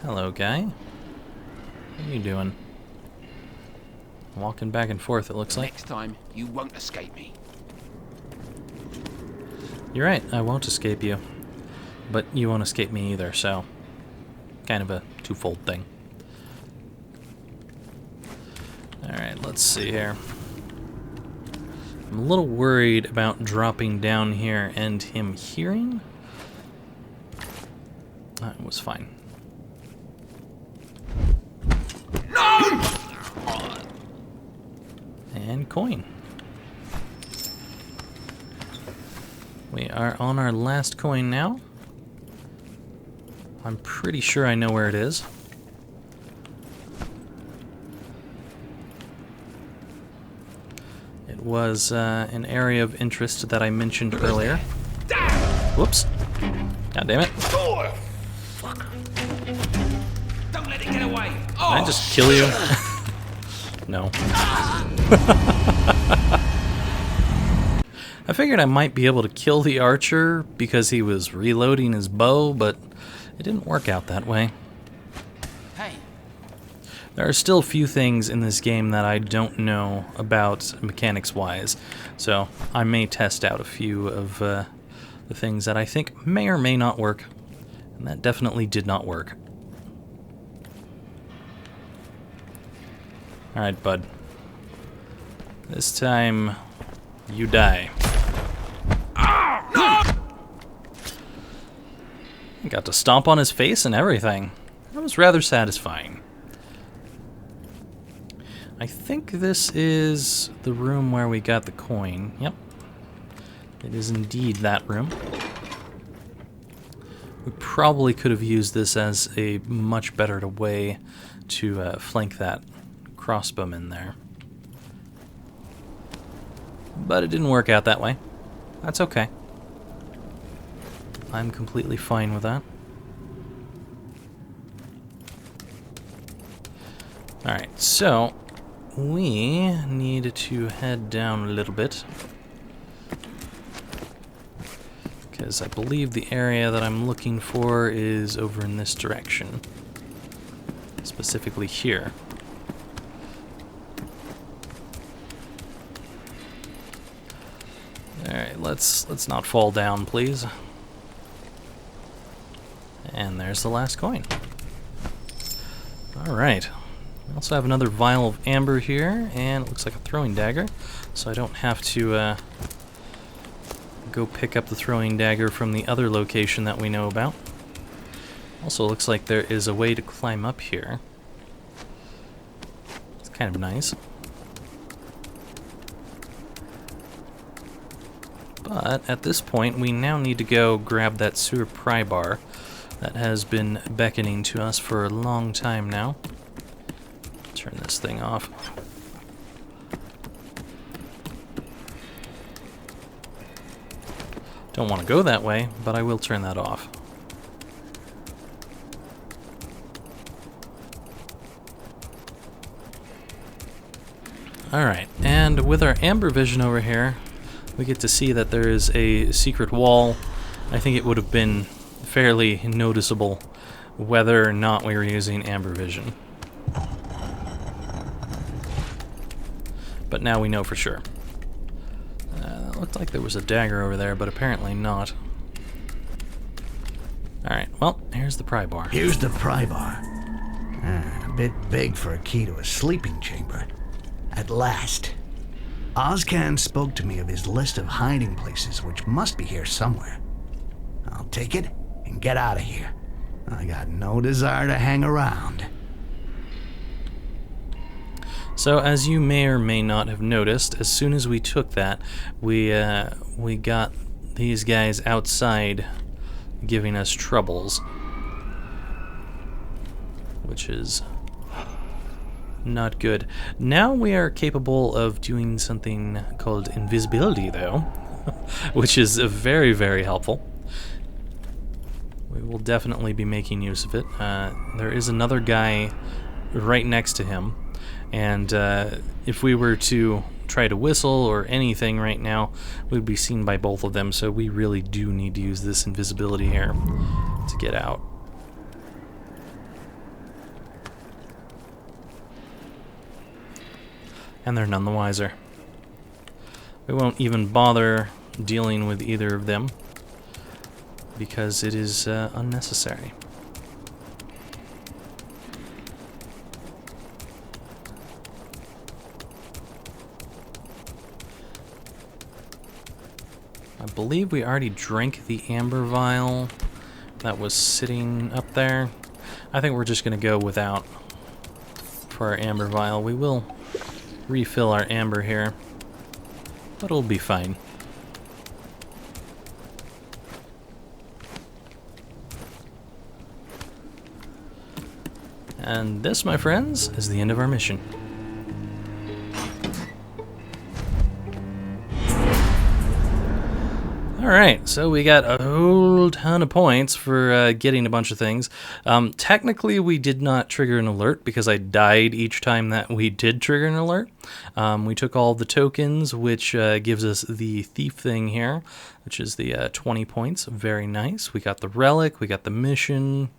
Hello, guy. What are you doing? Walking back and forth, it looks like. Next time, you won't escape me. You're right, I won't escape you. But you won't escape me either, so... kind of a twofold thing. Alright, let's see here. I'm a little worried about dropping down here and him hearing. That was fine. No! And coin. We are on our last coin now. I'm pretty sure I know where it is. It was an area of interest that I mentioned earlier. Whoops. God damn it. Fuck. Don't let it get away. Can I just kill you? No. I figured I might be able to kill the archer because he was reloading his bow, but it didn't work out that way. Hey. There are still a few things in this game that I don't know about mechanics-wise, so I may test out a few of the things that I think may or may not work, and that definitely did not work. Alright, bud. This time, you die. I got to stomp on his face and everything. That was rather satisfying. I think this is the room where we got the coin. Yep. It is indeed that room. We probably could have used this as a much better way to flank that crossbowman there. But it didn't work out that way. That's okay. I'm completely fine with that. Alright, so we need to head down a little bit, because I believe the area that I'm looking for is over in this direction, specifically here. Alright, let's not fall down, please. And there's the last coin. Alright. We also have another vial of amber here, and it looks like a throwing dagger, so I don't have to go pick up the throwing dagger from the other location that we know about. Also looks like there is a way to climb up here. It's kind of nice. But at this point, we now need to go grab that sewer pry bar that has been beckoning to us for a long time now. Turn this thing off. Don't want to go that way, but I will turn that off. Alright, and with our amber vision over here, we get to see that there is a secret wall. I think it would have been fairly noticeable whether or not we were using amber vision. But now we know for sure. It looked like there was a dagger over there, but apparently not. Alright, well, here's the pry bar. Here's the pry bar. A bit big for a key to a sleeping chamber. At last. Ozcan spoke to me of his list of hiding places, which must be here somewhere. I'll take it and get out of here. I got no desire to hang around. So, as you may or may not have noticed, as soon as we took that, we got these guys outside giving us troubles, which is not good. Now we are capable of doing something called invisibility, though, which is very, very helpful. We will definitely be making use of it. There is another guy right next to him, and if we were to try to whistle or anything right now, we'd be seen by both of them, so we really do need to use this invisibility here to get out. and they're none the wiser. We won't even bother dealing with either of them because it is unnecessary. I believe we already drank the amber vial that was sitting up there. I think we're just going to go without for our amber vial. We will refill our amber here, but it'll be fine. And this, my friends, is the end of our mission. Alright, so we got a whole ton of points for getting a bunch of things. Technically, we did not trigger an alert because I died each time that we did trigger an alert. We took all the tokens, which gives us the thief thing here, which is the 20 points. Very nice. We got the relic, we got the mission.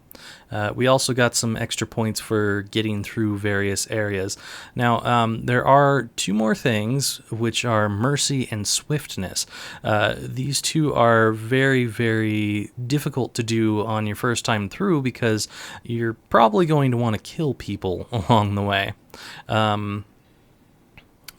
We also got some extra points for getting through various areas. Now, there are two more things, which are mercy and swiftness. These two are very, very difficult to do on your first time through because you're probably going to want to kill people along the way. There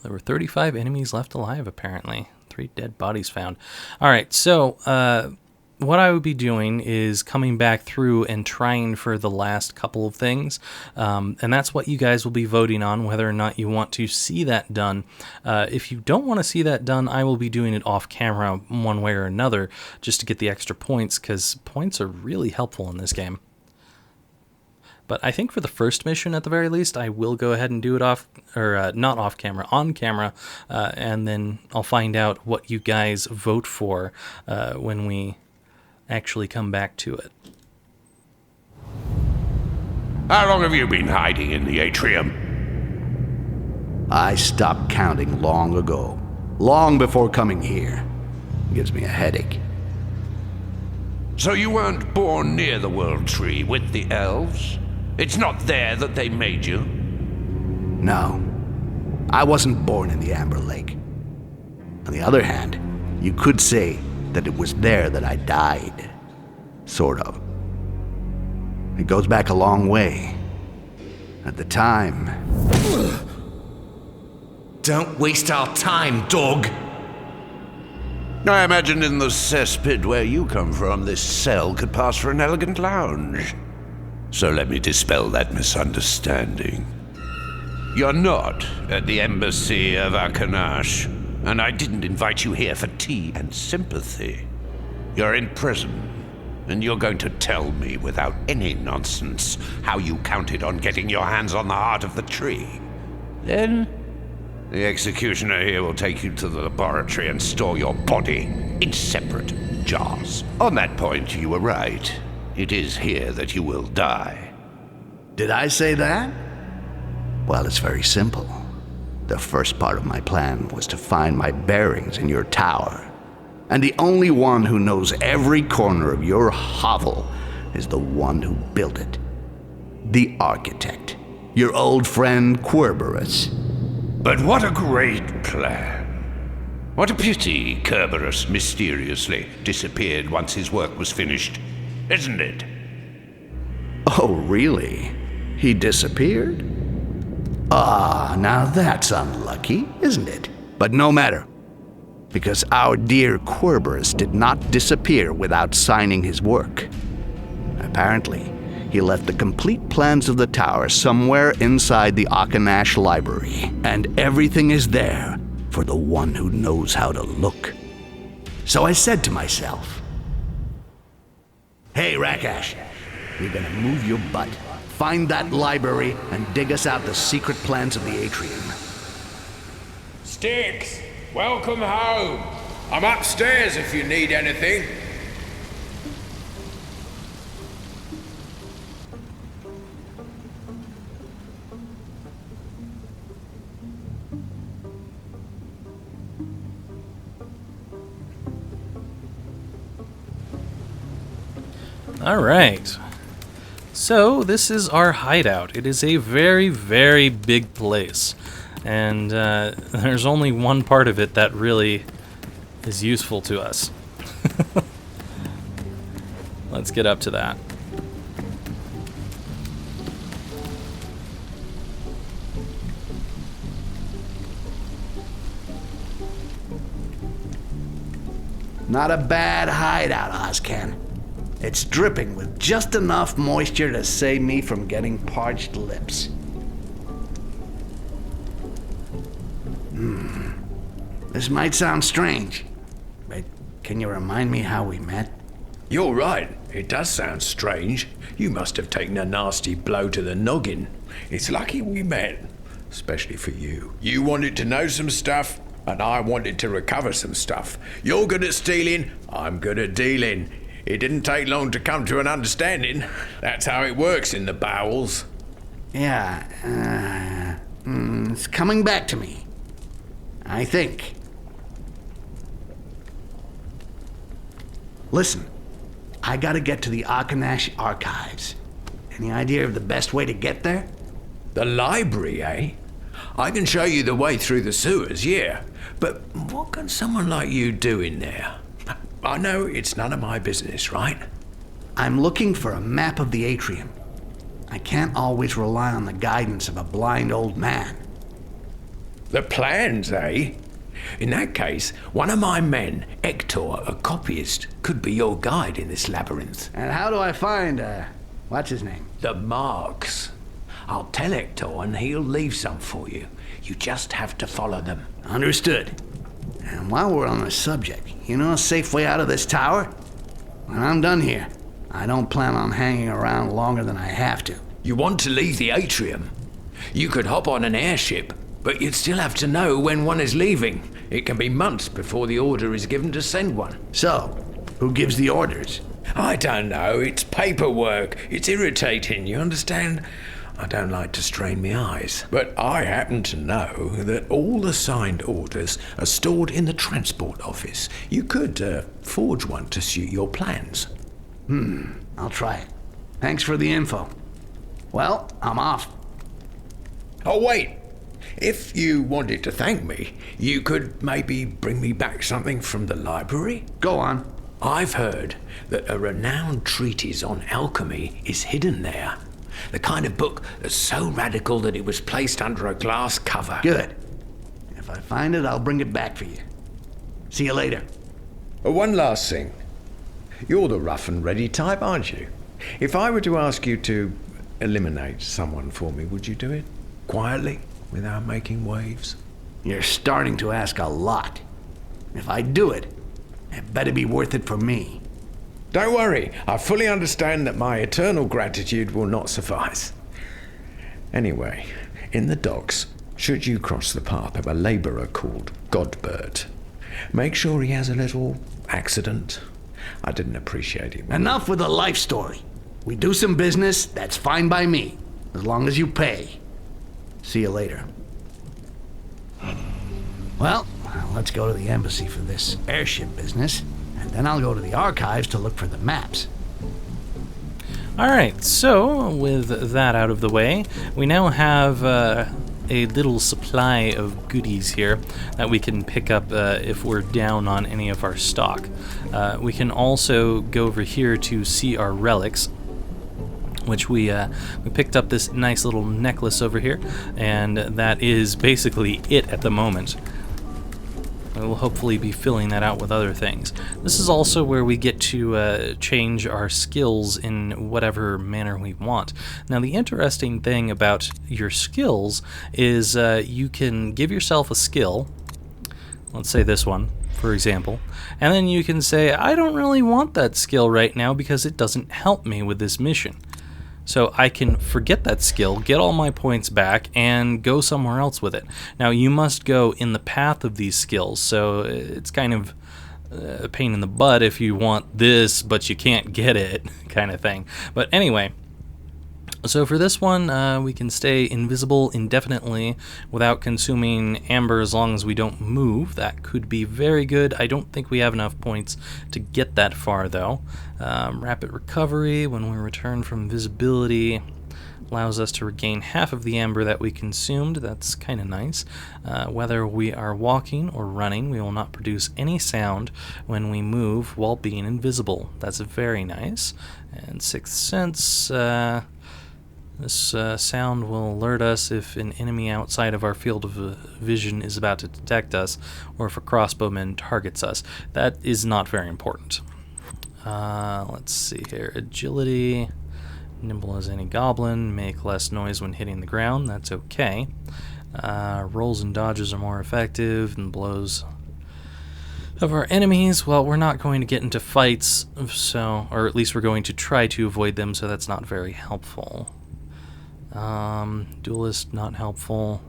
were 35 enemies left alive, apparently. 3 dead bodies found. All right, so what I would be doing is coming back through and trying for the last couple of things, and that's what you guys will be voting on, whether or not you want to see that done. If you don't want to see that done, I will be doing it off camera one way or another just to get the extra points, because points are really helpful in this game. But I think for the first mission, at the very least, I will go ahead and do it off, or not off camera, on camera, and then I'll find out what you guys vote for when we actually come back to it. How long have you been hiding in the atrium? I stopped counting long ago. Long before coming here. It gives me a headache. So you weren't born near the World Tree with the elves? It's not there that they made you? No. I wasn't born in the Amber Lake. On the other hand, you could say that it was there that I died. Sort of. It goes back a long way. At the time... Don't waste our time, dog! I imagine in the cesspit where you come from, this cell could pass for an elegant lounge. So let me dispel that misunderstanding. You're not at the embassy of Akanash, and I didn't invite you here for tea and sympathy. You're in prison, and you're going to tell me without any nonsense how you counted on getting your hands on the heart of the tree. Then, the executioner here will take you to the laboratory and store your body in separate jars. On that point, you were right. It is here that you will die. Did I say that? Well, it's very simple. The first part of my plan was to find my bearings in your tower. And the only one who knows every corner of your hovel is the one who built it. The architect. Your old friend Kerberos. But what a great plan. What a pity Kerberos mysteriously disappeared once his work was finished, isn't it? Oh, really? He disappeared? Ah, now that's unlucky, isn't it? But no matter. Because our dear Kerberos did not disappear without signing his work. Apparently, he left the complete plans of the tower somewhere inside the Akanash library, and everything is there for the one who knows how to look. So I said to myself, "Hey, Rakash, you're gonna move your butt, find that library, and dig us out the secret plans of the atrium." Styx, welcome home. I'm upstairs if you need anything. Alright, so this is our hideout. It is a very, very big place. And there's only one part of it that really is useful to us. Let's get up to that. Not a bad hideout, Ozcan. It's dripping with just enough moisture to save me from getting parched lips. This might sound strange, but can you remind me how we met? You're right. It does sound strange. You must have taken a nasty blow to the noggin. It's lucky we met. Especially for you. You wanted to know some stuff, and I wanted to recover some stuff. You're good at stealing, I'm good at dealing. It didn't take long to come to an understanding. That's how it works in the bowels. Yeah, it's coming back to me. I think. Listen, I gotta get to the Arkanash archives. Any idea of the best way to get there? The library, eh? I can show you the way through the sewers, yeah. But what can someone like you do in there? I know it's none of my business, right? I'm looking for a map of the atrium. I can't always rely on the guidance of a blind old man. The plans, eh? In that case, one of my men, Hector, a copyist, could be your guide in this labyrinth. And how do I find, what's his name? The marks. I'll tell Hector and he'll leave some for you. You just have to follow them. Understood. And while we're on the subject, you know a safe way out of this tower? When I'm done here, I don't plan on hanging around longer than I have to. You want to leave the atrium? You could hop on an airship, but you'd still have to know when one is leaving. It can be months before the order is given to send one. So, who gives the orders? I don't know. It's paperwork. It's irritating, you understand? I don't like to strain my eyes, but I happen to know that all the signed orders are stored in the transport office. You could forge one to suit your plans. I'll try it. Thanks for the info. Well, I'm off. Oh, wait. If you wanted to thank me, you could maybe bring me back something from the library? Go on. I've heard that a renowned treatise on alchemy is hidden there. The kind of book that's so radical that it was placed under a glass cover. Good. If I find it, I'll bring it back for you. See you later. One last thing. You're the rough and ready type, aren't you? If I were to ask you to eliminate someone for me, would you do it? Quietly, without making waves? You're starting to ask a lot. If I do it, it better be worth it for me. Don't worry, I fully understand that my eternal gratitude will not suffice. Anyway, in the docks, should you cross the path of a labourer called Godbert, make sure he has a little accident. I didn't appreciate it. Enough with the life story. We do some business, that's fine by me, as long as you pay. See you later. Well, let's go to the embassy for this airship business. And then I'll go to the archives to look for the maps. Alright, so with that out of the way, we now have a little supply of goodies here that we can pick up if we're down on any of our stock. We can also go over here to see our relics, which we picked up this nice little necklace over here, and that is basically it at the moment. We'll hopefully be filling that out with other things. This is also where we get to change our skills in whatever manner we want. Now, the interesting thing about your skills is you can give yourself a skill. Let's say this one, for example. And then you can say, I don't really want that skill right now because it doesn't help me with this mission. So I can forget that skill, get all my points back, and go somewhere else with it. Now, you must go in the path of these skills, so it's kind of a pain in the butt if you want this, but you can't get it, kind of thing. But anyway, so for this one, we can stay invisible indefinitely without consuming amber as long as we don't move. That could be very good. I don't think we have enough points to get that far, though. Rapid recovery when we return from visibility. Allows us to regain half of the amber that we consumed. That's kind of nice. Whether we are walking or running, we will not produce any sound when we move while being invisible. That's very nice. And Sixth Sense, this sound will alert us if an enemy outside of our field of vision is about to detect us, or if a crossbowman targets us. That is not very important. Let's see here. Agility. Nimble as any goblin. Make less noise when hitting the ground. That's okay. Rolls and dodges are more effective than blows of our enemies. Well, we're not going to get into fights, or at least we're going to try to avoid them, so that's not very helpful. Duelist, not helpful.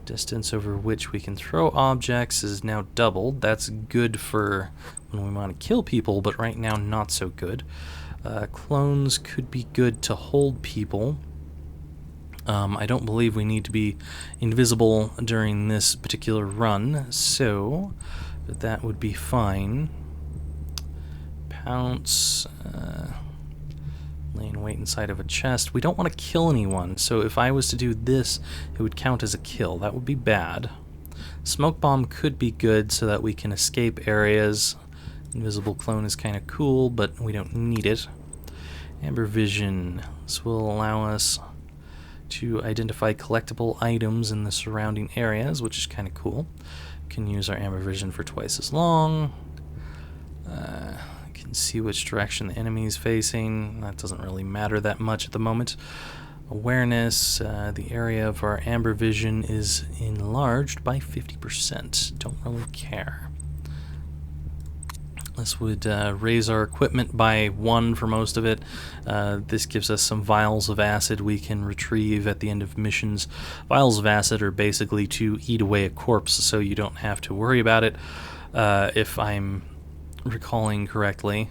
Distance over which we can throw objects is now doubled. That's good for when we want to kill people, but right now not so good. Clones could be good to hold people. I don't believe we need to be invisible during this particular run, so that would be fine. Pounce, laying wait inside of a chest. We don't want to kill anyone, so if I was to do this, it would count as a kill. That would be bad. Smoke bomb could be good so that we can escape areas. Invisible clone is kind of cool, but we don't need it. Amber vision. This will allow us to identify collectible items in the surrounding areas, which is kind of cool. Can use our amber vision for twice as long. Can see which direction the enemy is facing. That doesn't really matter that much at the moment. Awareness. The area of our amber vision is enlarged by 50%. Don't really care. This would raise our equipment by 1 for most of it. This gives us some vials of acid we can retrieve at the end of missions. Vials of acid are basically to eat away a corpse, so you don't have to worry about it, if I'm recalling correctly.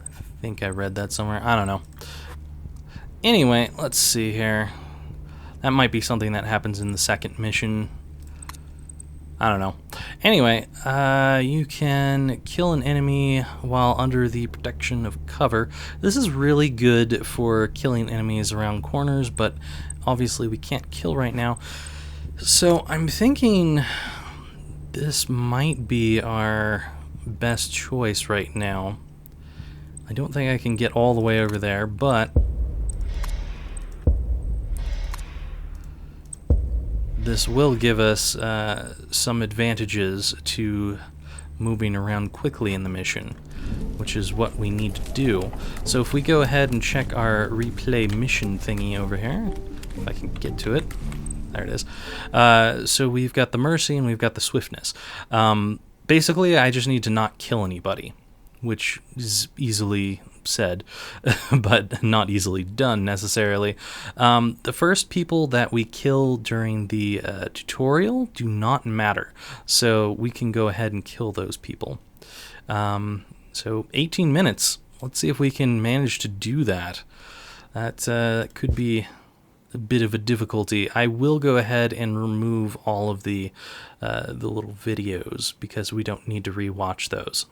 I think I read that somewhere. I don't know. Anyway, let's see here. That might be something that happens in the second mission. I don't know. Anyway, you can kill an enemy while under the protection of cover. This is really good for killing enemies around corners, but obviously we can't kill right now. So I'm thinking this might be our best choice right now. I don't think I can get all the way over there, but this will give us some advantages to moving around quickly in the mission, which is what we need to do. So if we go ahead and check our replay mission thingy over here, if I can get to it. There it is. So we've got the mercy and we've got the swiftness. Basically, I just need to not kill anybody, which is easily said, but not easily done necessarily. The first people that we kill during the tutorial do not matter, so we can go ahead and kill those people. So 18 minutes. Let's see if we can manage to do that. That could be a bit of a difficulty. I will go ahead and remove all of the little videos because we don't need to rewatch those.